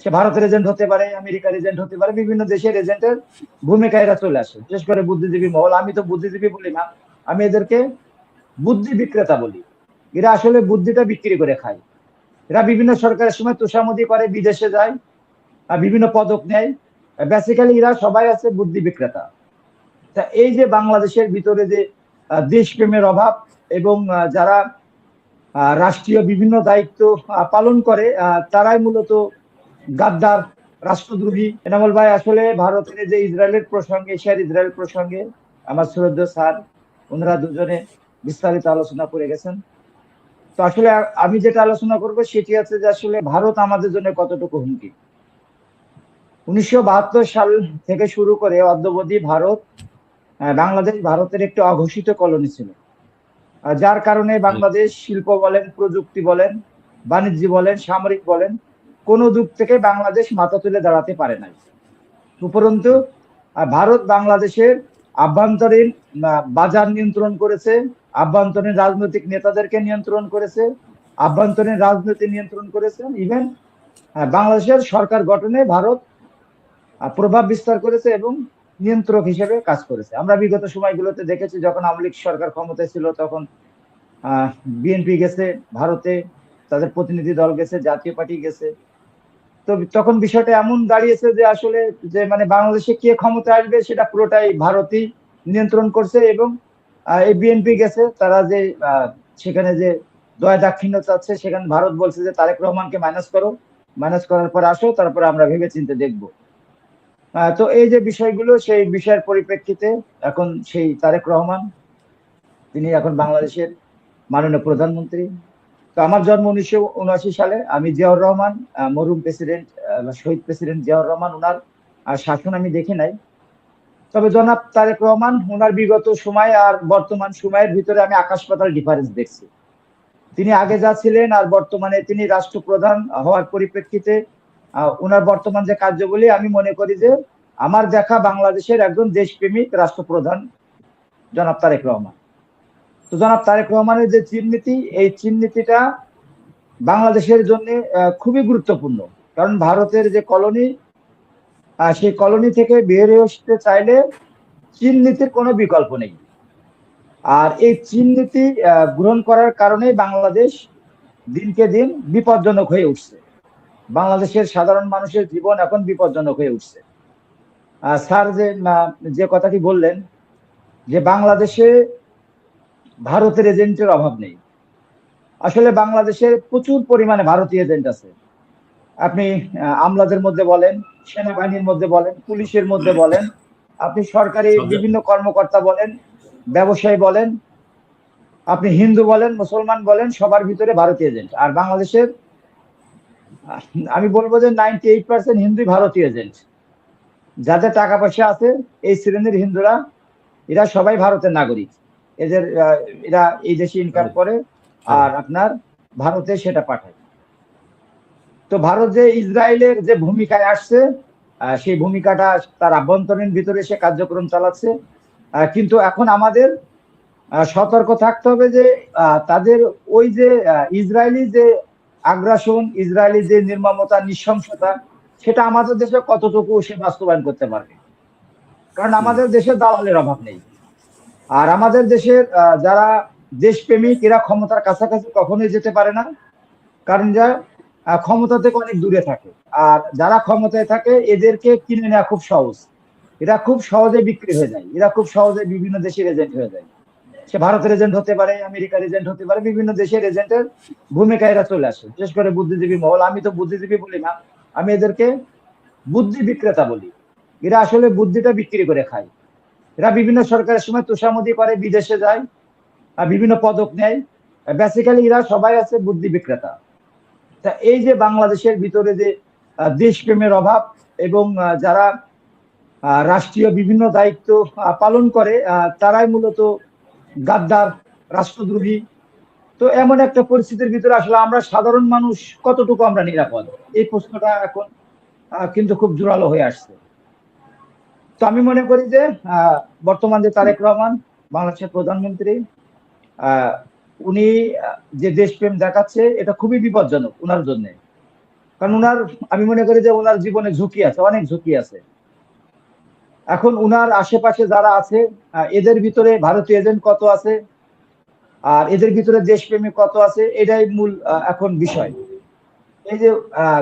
সে ভারতের এজেন্ট হতে পারে, আমেরিকার এজেন্ট হতে পারে, বিভিন্ন দেশের এজেন্টের ভূমিকা এরা চলে আসে, বিশেষ করে বুদ্ধিজীবী মহল। আমি তো বুদ্ধিজীবী বলি না, আমি এদেরকে বুদ্ধি বিক্রেতা বলি। এরা আসলে বুদ্ধিটা বিক্রি করে খায়। এরা বিভিন্ন সরকারের সময় তোষামোদি করে, বিদেশে যায়, বিভিন্ন পদক নেয়। বেসিক্যালি এরা সবাই আছে বুদ্ধি বিক্রেতা। তা এই যে বাংলাদেশের ভিতরে যে দেশপ্রেমের অভাব, এবং যারা রাষ্ট্রীয় বিভিন্ন দায়িত্ব পালন করে, তারাই মূলত গাদ্দার, রাষ্ট্রদ্রোহী। এনামুল ভাই, আসলে ভারতের যে ইসরায়েলের প্রসঙ্গে, ইসরায়েল প্রসঙ্গে আমার শ্রদ্ধেয় স্যার, ওনারা দুজনে বিস্তারিত আলোচনা করে গেছেন। তো আসলে আমি যেটা আলোচনা করব সেটি আছে যে আসলে ভারত আমাদের জন্য কতটুকু হুমকি। 1972 সাল থেকে শুরু করে অদ্যাবধি ভারত, বাংলাদেশ ভারতের একটি অঘোষিত কলোনি ছিল। যার কারণে বাংলাদেশ শিল্প বলেন, প্রযুক্তি বলেন, বাণিজ্য বলেন, সামরিক বলেন, কোন দিক থেকে বাংলাদেশ মাথা তুলে দাঁড়াতে পারে নাই। উপরন্তু ভারত বাংলাদেশের আভ্যন্তরীণ বাজার নিয়ন্ত্রণ করেছে, আভ্যন্তরীণ রাজনৈতিক নেতাদেরকে নিয়ন্ত্রণ করেছে, আভ্যন্তরীণ রাজনীতি নিয়ন্ত্রণ করেছে, ইভেন বাংলাদেশের সরকার গঠনে ভারত প্রভাব বিস্তার করেছে এবং নিয়ন্ত্রক হিসেবে কাজ করেছে। আমরা বিগত সময়গুলোতে দেখেছি, যখন আওয়ামী লীগ সরকার ক্ষমতায় ছিল তখন বিএনপি গেছে ভারতে, তাদের প্রতিনিধি দল গেছে, জাতীয় পার্টি গেছে। তো তখন বিষয়টা এমন দাঁড়িয়েছে যে আসলে যে মানে বাংলাদেশে কে ক্ষমতা আসবে সেটা পুরোটাই ভারতই নিয়ন্ত্রণ করছে। এবং এই বিএনপি গেছে, তারা যে সেখানে যে দয়া দাক্ষিণ্য চাচ্ছে, সেখানে ভারত বলছে যে তারেক রহমানকে মাইনাস করো, মাইনাস করার পর আসো, তারপরে আমরা ভেবে চিন্তে দেখবো। তো এই যে বিষয়গুলো, সেই বিষয়ের পরিপ্রেক্ষিতে এখন সেই তারেক রহমান, তিনি এখন বাংলাদেশের মাননীয় প্রধানমন্ত্রী। তো আমার জন্ম 1979 সালে। আমি জিয়াউর রহমান, মরহুম প্রেসিডেন্ট, শহীদ প্রেসিডেন্ট জিয়াউর রহমান, ওনার শাসন আমি দেখি নাই। তবে জনাব তারেক রহমান, ওনার বিগত সময় আর বর্তমান সময়ের ভিতরে আমি আকাশ পাতাল ডিফারেন্স দেখছি। তিনি আগে যা ছিলেন আর বর্তমানে তিনি রাষ্ট্রপ্রধান হওয়ার পরিপ্রেক্ষিতে ওনার বর্তমান যে কার্যগুলি, আমি মনে করি যে আমার দেখা বাংলাদেশের একজন দেশপ্রেমিক রাষ্ট্রপ্রধান জনাব তারেক রহমান। তো জনাব তারেক রহমানের যে চিহ্ননীতি, এই চিহ্ননীতিটা বাংলাদেশের জন্য খুবই গুরুত্বপূর্ণ। কারণ ভারতের যে কলোনি, সেই কলোনি থেকে বের হয়ে আসতে চাইলে চিহ্ননীতির কোনো বিকল্প নেই। আর এই চিহ্ননীতি গ্রহণ করার কারণে বাংলাদেশ দিনকে দিন বিপজ্জনক হয়ে উঠছে। বাংলাদেশের সাধারণ মানুষের জীবন এখন বিপজ্জনক হয়ে উঠছে। স্যার যে কথাটি বললেন যে বাংলাদেশে ভারতের এজেন্টের অভাব নেই, আসলে বাংলাদেশে প্রচুর পরিমাণে ভারতীয় এজেন্ট আছে। আপনি আমলাদের মধ্যে বলেন, সেনাবাহিনীর মধ্যে বলেন, পুলিশের মধ্যে বলেন, আপনি সরকারি বিভিন্ন কর্মকর্তা বলেন, ব্যবসায়ী বলেন, আপনি হিন্দু বলেন, মুসলমান বলেন, সবার ভিতরে ভারতীয় এজেন্ট। আর বাংলাদেশের আমি বলবো যে 98% হিন্দুই ভারতীয় এজেন্ট। যাদের টাকা পয়সা আছে এই শ্রেণীর হিন্দুরা, এরা সবাই ভারতের নাগরিক। এদের এরা এই দেশে ইনকাম করে আর আপনার ভারতে সেটা পাঠায়। তো ভারত যে ইসরায়েলের যে ভূমিকায় আসছে, সেই ভূমিকাটা তার আভ্যন্তরীণ ভিতরে সে কার্যক্রম চালাচ্ছে। কিন্তু এখন আমাদের সতর্ক থাকতে হবে যে তাদের ওই যে ইসরায়েলি যে আগ্রাসন, ইসরায়েলি যে নির্মমতা, নৃশংসতা, সেটা আমাদের দেশে কতটুকু সে বাস্তবায়ন করতে পারবে। কারণ আমাদের দেশে দালালের অভাব নেই। আর আমাদের দেশের যারা দেশপ্রেমিক, এরা ক্ষমতার কাছাকাছি কখনোই যেতে পারে না, কারণ যা ক্ষমতা থেকে অনেক দূরে থাকে। আর যারা ক্ষমতায় থাকে এদেরকে কিনে নেওয়া খুব সহজ, এরা খুব সহজে বিক্রি হয়ে যায়, এরা খুব সহজে বিভিন্ন দেশের এজেন্ট হয়ে যায়। সে ভারতের এজেন্ট হতে পারে, আমেরিকার এজেন্ট হতে পারে, বিভিন্ন দেশের এজেন্টের ভূমিকা এরা চলে আসে, বিশেষ করে বুদ্ধিজীবী মহল। আমি তো বুদ্ধিজীবী বলি না, আমি এদেরকে বুদ্ধি বিক্রেতা বলি। এরা আসলে বুদ্ধিটা বিক্রি করে খায়। এরা বিভিন্ন সরকারের সময় তোষামোদি করে, বিদেশে যায়, বিভিন্ন পদক নেয়। বেসিক্যালি এরা সবাই আছে বুদ্ধি বিক্রেতা। তা এই যে বাংলাদেশের ভিতরে যে দেশপ্রেমের অভাব, এবং যারা রাষ্ট্রীয় বিভিন্ন দায়িত্ব পালন করে, তারাই মূলত গাদ্দার, রাষ্ট্রদ্রোহী। তো এমন একটা পরিস্থিতির ভিতরে আসলে আমরা সাধারণ মানুষ কতটুকু আমরা নিরাপদ, এই প্রশ্নটা এখন কিন্তু খুব জোরালো হয়ে আসছে। তো আমি মনে করি যে বর্তমান যে তারেক রহমান বাংলাদেশের প্রধানমন্ত্রী, উনি যে দেশপ্রেম দেখাচ্ছে, এটা খুবই বিপজ্জনক ওনার জন্য। কারণ উনার, আমি মনে করি যে ওনার জীবনে ঝুঁকি আছে, অনেক ঝুঁকি আছে। এখন উনার আশেপাশে যারা আছে, এদের ভিতরে ভারতীয় এজেন্ট কত আছে আর এদের ভিতরে দেশপ্রেমী কত আছে, এটাই মূল এখন বিষয়। এই যে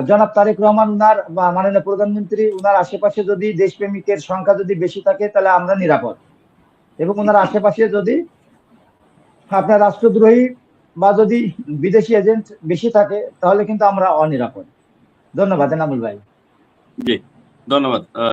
জনাব তারেক রহমান উনার বা মাননীয় প্রধানমন্ত্রী, উনার আশেপাশে যদি দেশপ্রেমিকের সংখ্যা যদি বেশি থাকে তাহলে আমরা নিরাপদ, এবং ওনার আশেপাশে যদি আপনার রাষ্ট্রদ্রোহী বা যদি বিদেশি এজেন্ট বেশি থাকে তাহলে কিন্তু আমরা অনিরাপদ। ধন্যবাদ এনামুল ভাই। জি, ধন্যবাদ।